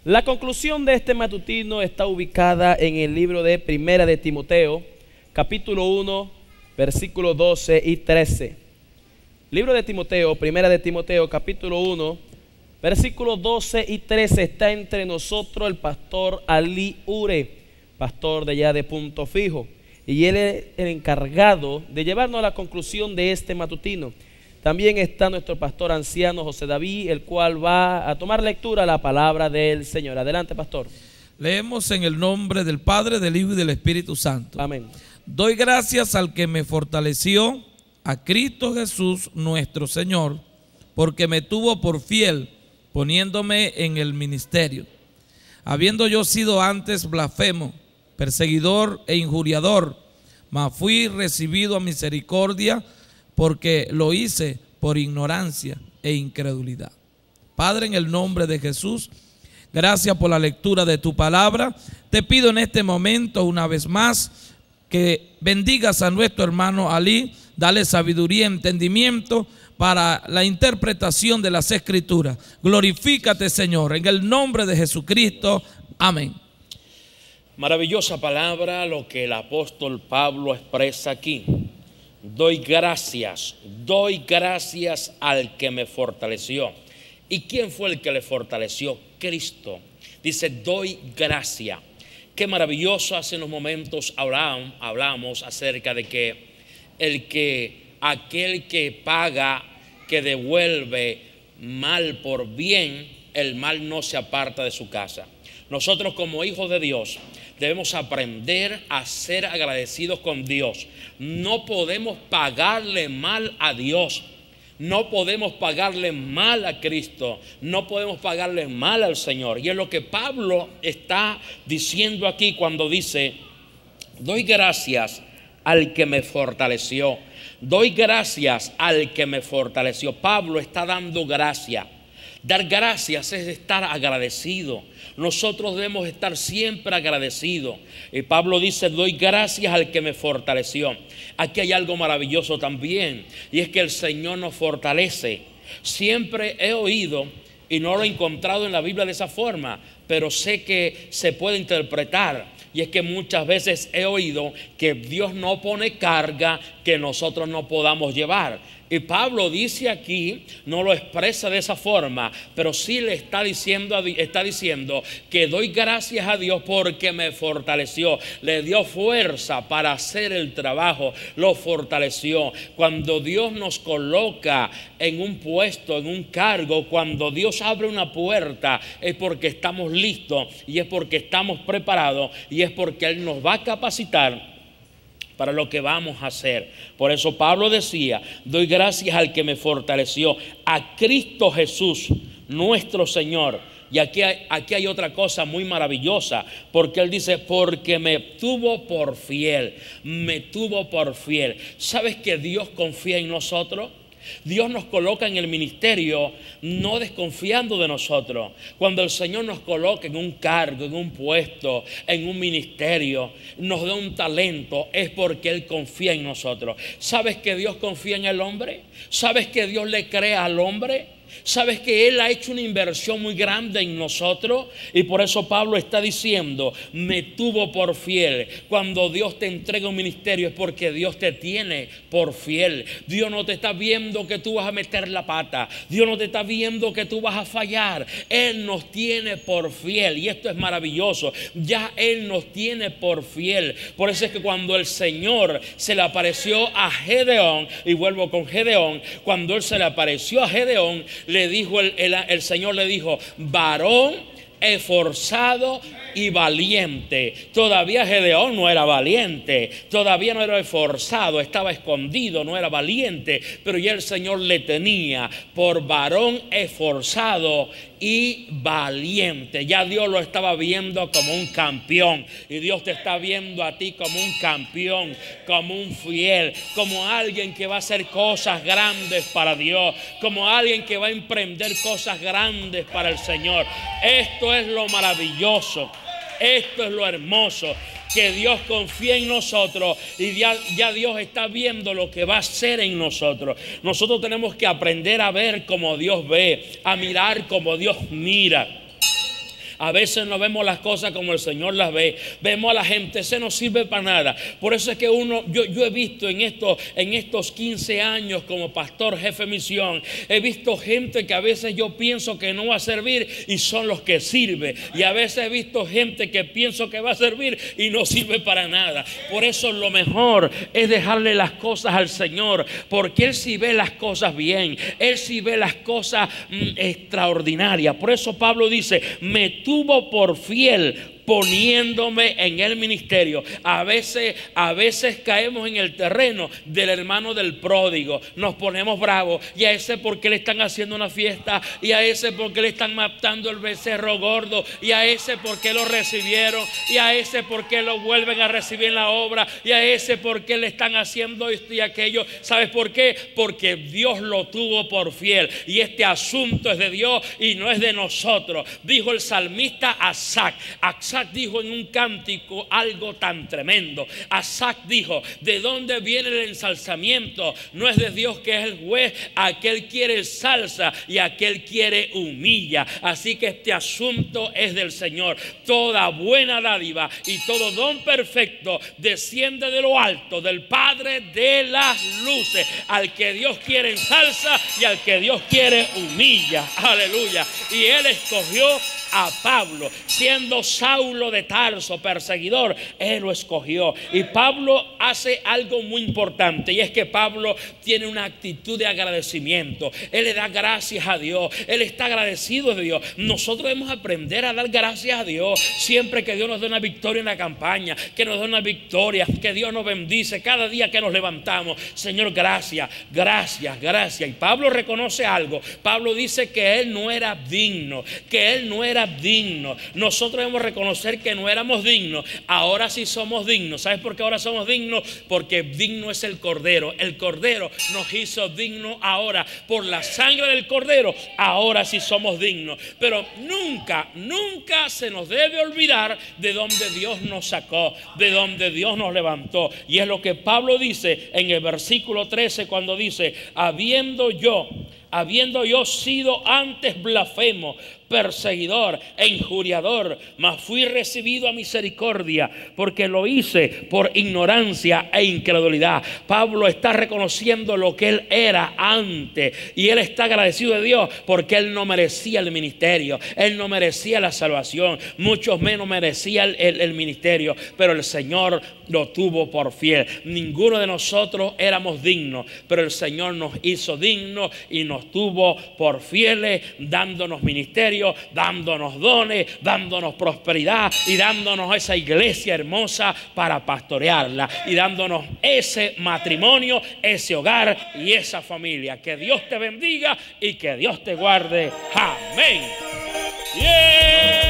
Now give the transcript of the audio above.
La conclusión de este matutino está ubicada en el libro de Primera de Timoteo, capítulo 1, versículos 12 y 13. Libro de Timoteo, Primera de Timoteo, capítulo 1, versículos 12 y 13. Está entre nosotros el pastor Ali Ure, pastor de allá de Punto Fijo, y él es el encargado de llevarnos a la conclusión de este matutino. También está nuestro pastor anciano José David, el cual va a tomar lectura la palabra del Señor. Adelante, pastor. Leemos en el nombre del Padre, del Hijo y del Espíritu Santo. Amén. Doy gracias al que me fortaleció, a Cristo Jesús nuestro Señor, porque me tuvo por fiel, poniéndome en el ministerio. Habiendo yo sido antes blasfemo, perseguidor e injuriador, mas fui recibido a misericordia, porque lo hice por ignorancia e incredulidad. Padre, en el nombre de Jesús, gracias por la lectura de tu palabra. Te pido en este momento una vez más que bendigas a nuestro hermano Ali, dale sabiduría y entendimiento para la interpretación de las Escrituras. Glorifícate, Señor, en el nombre de Jesucristo. Amén. Maravillosa palabra lo que el apóstol Pablo expresa aquí. Doy gracias al que me fortaleció. ¿Y quién fue el que le fortaleció? Cristo. Dice, doy gracias. Qué maravilloso. Hace unos momentos hablamos acerca de que aquel que paga, que devuelve mal por bien, el mal no se aparta de su casa. Nosotros como hijos de Dios debemos aprender a ser agradecidos con Dios. No podemos pagarle mal a Dios. No podemos pagarle mal a Cristo. No podemos pagarle mal al Señor. Y es lo que Pablo está diciendo aquí cuando dice, doy gracias al que me fortaleció. Doy gracias al que me fortaleció. Pablo está dando gracias. Dar gracias es estar agradecido. Nosotros debemos estar siempre agradecidos. Y Pablo dice, doy gracias al que me fortaleció. Aquí hay algo maravilloso también, y es que el Señor nos fortalece. Siempre he oído, y no lo he encontrado en la Biblia de esa forma, pero sé que se puede interpretar. Y es que muchas veces he oído que Dios no pone carga que nosotros no podamos llevar. Y Pablo dice aquí, no lo expresa de esa forma, pero sí le está diciendo que doy gracias a Dios porque me fortaleció, le dio fuerza para hacer el trabajo, lo fortaleció. Cuando Dios nos coloca en un puesto, en un cargo, cuando Dios abre una puerta, es porque estamos listos y es porque estamos preparados y es porque Él nos va a capacitar para lo que vamos a hacer. Por eso Pablo decía, doy gracias al que me fortaleció, a Cristo Jesús, nuestro Señor. Y aquí hay otra cosa muy maravillosa, porque él dice, porque me tuvo por fiel, me tuvo por fiel. ¿Sabes que Dios confía en nosotros? Dios nos coloca en el ministerio no desconfiando de nosotros. Cuando el Señor nos coloca en un cargo, en un puesto, en un ministerio, nos da un talento, es porque Él confía en nosotros. ¿Sabes que Dios confía en el hombre? ¿Sabes que Dios le crea al hombre? ¿Sabes que Él ha hecho una inversión muy grande en nosotros? Y por eso Pablo está diciendo, me tuvo por fiel. Cuando Dios te entrega un ministerio es porque Dios te tiene por fiel. Dios no te está viendo que tú vas a meter la pata. Dios no te está viendo que tú vas a fallar. Él nos tiene por fiel. Y esto es maravilloso. Ya Él nos tiene por fiel. Por eso es que cuando el Señor se le apareció a Gedeón, y vuelvo con Gedeón, cuando Él se le apareció a Gedeón, le dijo el Señor le dijo, varón esforzado y valiente. Todavía Gedeón no era valiente, todavía no era esforzado, estaba escondido, no era valiente, pero ya el Señor le tenía por varón esforzado y valiente. Ya Dios lo estaba viendo como un campeón, y Dios te está viendo a ti como un campeón, como un fiel, como alguien que va a hacer cosas grandes para Dios, como alguien que va a emprender cosas grandes para el Señor. Esto es lo maravilloso, esto es lo hermoso, que Dios confía en nosotros y ya Dios está viendo lo que va a hacer en nosotros. Nosotros tenemos que aprender a ver como Dios ve, a mirar como Dios mira, A veces no vemos las cosas como el Señor las ve. Vemos a la gente, ese no sirve para nada. Por eso es que yo he visto en estos 15 años como pastor jefe de misión, he visto gente que a veces yo pienso que no va a servir y son los que sirven. Y a veces he visto gente que pienso que va a servir y no sirve para nada. Por eso lo mejor es dejarle las cosas al Señor, porque Él sí ve las cosas bien, Él sí ve las cosas extraordinarias. Por eso Pablo dice, me tuvo por fiel poniéndome en el ministerio. A veces caemos en el terreno del hermano del pródigo. Nos ponemos bravos. Y a ese porque le están haciendo una fiesta. Y a ese porque le están matando el becerro gordo. Y a ese porque lo recibieron. Y a ese porque lo vuelven a recibir en la obra. Y a ese porque le están haciendo esto y aquello. ¿Sabes por qué? Porque Dios lo tuvo por fiel. Y este asunto es de Dios y no es de nosotros. Dijo el salmista Asaf. Asaf dijo en un cántico algo tan tremendo. Asaf dijo, ¿de dónde viene el ensalzamiento? No es de Dios, que es el juez. Aquel quiere salsa y aquel quiere humilla. Así que este asunto es del Señor. Toda buena dádiva y todo don perfecto desciende de lo alto, del Padre de las luces, al que Dios quiere ensalza y al que Dios quiere humilla. Aleluya. Y Él escogió a Pablo, siendo Saulo de Tarso, perseguidor. Él lo escogió. Y Pablo hace algo muy importante, y es que Pablo tiene una actitud de agradecimiento. Él le da gracias a Dios. Él está agradecido de Dios. Nosotros debemos aprender a dar gracias a Dios siempre que Dios nos dé una victoria en la campaña, que nos dé una victoria, que Dios nos bendice cada día que nos levantamos. Señor, gracias, gracias, gracias. Y Pablo reconoce algo. Pablo dice que él no era digno, que él no era digno. Nosotros debemos reconocer que no éramos dignos. Ahora sí somos dignos. ¿Sabes por qué ahora somos dignos? Porque digno es el Cordero. El Cordero nos hizo dignos ahora. Por la sangre del Cordero, ahora sí somos dignos. Pero nunca, nunca se nos debe olvidar de donde Dios nos sacó, de donde Dios nos levantó. Y es lo que Pablo dice en el versículo 13, cuando dice, habiendo yo sido antes blasfemo, perseguidor e injuriador, mas fui recibido a misericordia, porque lo hice por ignorancia e incredulidad. Pablo está reconociendo lo que él era antes, y él está agradecido de Dios porque él no merecía el ministerio, él no merecía la salvación, mucho menos merecía el ministerio, pero el Señor lo tuvo por fiel. Ninguno de nosotros éramos dignos, pero el Señor nos hizo dignos y nos tuvo por fieles, dándonos ministerio, dándonos dones, dándonos prosperidad y dándonos esa iglesia hermosa para pastorearla, y dándonos ese matrimonio, ese hogar y esa familia. Que Dios te bendiga y que Dios te guarde. Amén. Yeah.